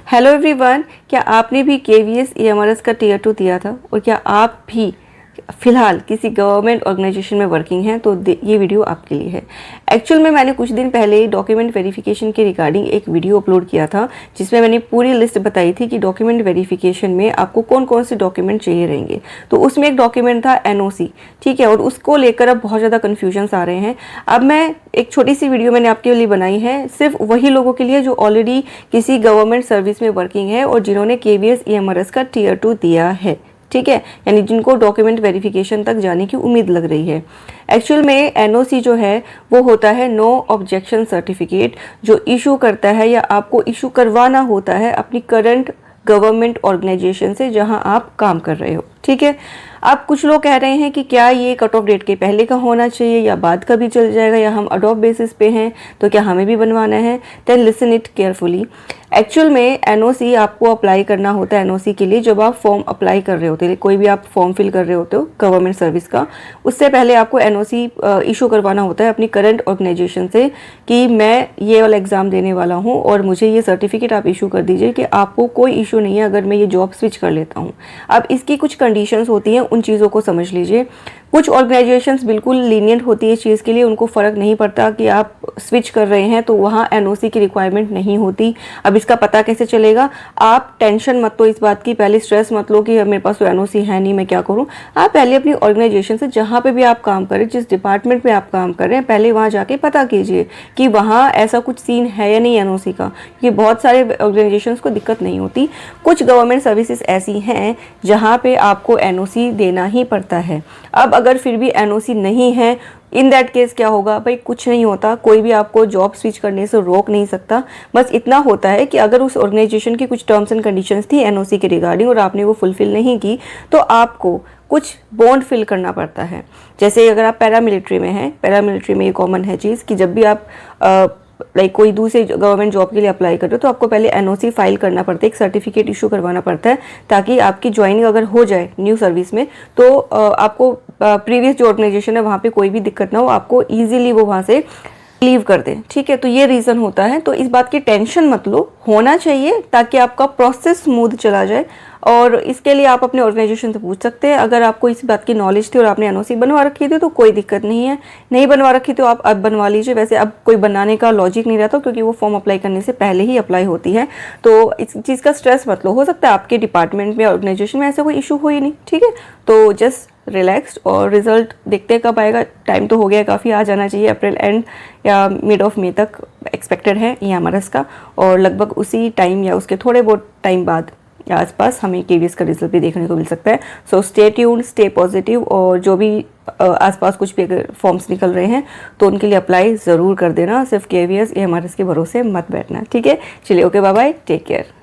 Hello everyone, क्या आपने भी केवीएस ईएमआरएस का टीयर 2 दिया था और क्या आप भी फ़िलहाल किसी गवर्नमेंट ऑर्गेनाइजेशन में वर्किंग हैं तो ये वीडियो आपके लिए है। एक्चुअल में मैंने कुछ दिन पहले डॉक्यूमेंट वेरिफिकेशन के रिगार्डिंग एक वीडियो अपलोड किया था जिसमें मैंने पूरी लिस्ट बताई थी कि डॉक्यूमेंट वेरिफिकेशन में आपको कौन कौन से डॉक्यूमेंट चाहिए रहेंगे। तो उसमें एक डॉक्यूमेंट था एनओसी, ठीक है, और उसको लेकर अब बहुत ज़्यादा कन्फ्यूजन्स आ रहे हैं। अब मैं एक छोटी सी वीडियो मैंने आपके लिए बनाई है सिर्फ वही लोगों के लिए जो ऑलरेडी किसी गवर्नमेंट सर्विस में वर्किंग है और जिन्होंने केवीएस ईएमआरएस का टीयर 2 दिया है, ठीक है, यानी जिनको डॉक्यूमेंट वेरिफिकेशन तक जाने की उम्मीद लग रही है। एक्चुअल में एनओसी जो है वो होता है नो ऑब्जेक्शन सर्टिफिकेट, जो इशू करता है या आपको इशू करवाना होता है अपनी करंट गवर्नमेंट ऑर्गेनाइजेशन से जहां आप काम कर रहे हो, ठीक है। अब कुछ लोग कह रहे हैं कि क्या ये कट ऑफ डेट के पहले का होना चाहिए या बाद का भी चल जाएगा, या हम अडॉप्ट बेसिस पे हैं तो क्या हमें भी बनवाना है। Then listen it carefully. Actual में एनओसी आपको अप्लाई करना होता है एनओसी के लिए जब आप फॉर्म अप्लाई कर रहे होते हैं, कोई भी आप फॉर्म फिल कर रहे होते हो गवर्नमेंट सर्विस का, उससे पहले आपको एनओसी इशू करवाना होता है अपनी करंट ऑर्गेनाइजेशन से कि मैं ये वाला एग्ज़ाम देने वाला हूँ और मुझे ये सर्टिफिकेट आप इशू कर दीजिए कि आपको कोई इशू नहीं है अगर मैं ये जॉब स्विच कर लेता हूँ। अब इसकी कुछ कंडीशंस होती हैं, उन चीज़ों को समझ लीजिए। कुछ ऑर्गेनाइजेशंस बिल्कुल लीनियंट होती है इस चीज़ के लिए, उनको फ़र्क नहीं पड़ता कि आप स्विच कर रहे हैं तो वहाँ एनओसी की रिक्वायरमेंट नहीं होती। अब इसका पता कैसे चलेगा? आप टेंशन मत लो इस बात की, पहले स्ट्रेस मत लो कि मेरे पास तो एनओसी है नहीं, मैं क्या करूँ। आप पहले अपनी ऑर्गेनाइजेशन से जहाँ पे भी आप काम करें, जिस डिपार्टमेंट में आप काम कर रहे हैं, पहले वहाँ जाके पता कीजिए कि वहाँ ऐसा कुछ सीन है या नहीं एनओसी का। ये बहुत सारे ऑर्गेनाइजेशंस को दिक्कत नहीं होती। कुछ गवर्नमेंट सर्विसेज ऐसी हैं जहाँ पे आपको एनओसी देना ही पड़ता है। अब अगर फिर भी एनओसी नहीं है, इन दैट केस क्या होगा भाई? कुछ नहीं होता, कोई भी आपको जॉब स्विच करने से रोक नहीं सकता। बस इतना होता है कि अगर उस ऑर्गेनाइजेशन की कुछ टर्म्स एंड कंडीशंस थी एनओसी के रिगार्डिंग और आपने वो फुलफिल नहीं की तो आपको कुछ बॉन्ड फिल करना पड़ता है। जैसे अगर आप पैरामिलिट्री में हैं, पैरामिलिट्री में ये कॉमन है चीज़ कि जब भी आप लाइक कोई दूसरे गवर्नमेंट जॉब के लिए अप्लाई कर रहे हो तो आपको पहले एनओसी फाइल करना पड़ता है, एक सर्टिफिकेट इशू करवाना पड़ता है, ताकि आपकी ज्वाइनिंग अगर हो जाए न्यू सर्विस में तो आपको प्रीवियस जो ऑर्गेनाइजेशन है वहाँ पे कोई भी दिक्कत ना हो, आपको ईजिली वो वहाँ से लीव कर दें, ठीक है। तो ये रीज़न होता है, तो इस बात की टेंशन मत लो, होना चाहिए ताकि आपका प्रोसेस स्मूथ चला जाए। और इसके लिए आप अपने ऑर्गेनाइजेशन से पूछ सकते हैं। अगर आपको इस बात की नॉलेज थी और आपने एनओसी बनवा रखी थी तो कोई दिक्कत नहीं है, नहीं बनवा रखी तो आप अब बनवा लीजिए। वैसे अब कोई बनाने का लॉजिक नहीं रहता क्योंकि वो फॉर्म अप्लाई करने से पहले ही अप्लाई होती है, तो इस चीज़ का स्ट्रेस मत लो। हो सकता है आपके डिपार्टमेंट में ऑर्गेनाइजेशन में ऐसा कोई इशू हो ही नहीं, ठीक है। तो जस्ट रिलैक्स्ड, और रिजल्ट देखते हैं कब आएगा। टाइम तो हो गया काफ़ी, आ जाना चाहिए अप्रैल एंड या मिड ऑफ मई तक एक्सपेक्टेड है ईएमआरएस का, और लगभग उसी टाइम या उसके थोड़े बहुत टाइम बाद या आसपास हमें केवीएस का रिजल्ट भी देखने को मिल सकता है। So stay tuned, stay positive, और जो भी आसपास कुछ भी अगर फॉर्म्स निकल रहे हैं तो उनके लिए अप्लाई ज़रूर कर देना। सिर्फ केवीएस ईएमआरएस के भरोसे मत बैठना, ठीक है। चलिए, okay, bye bye, take care.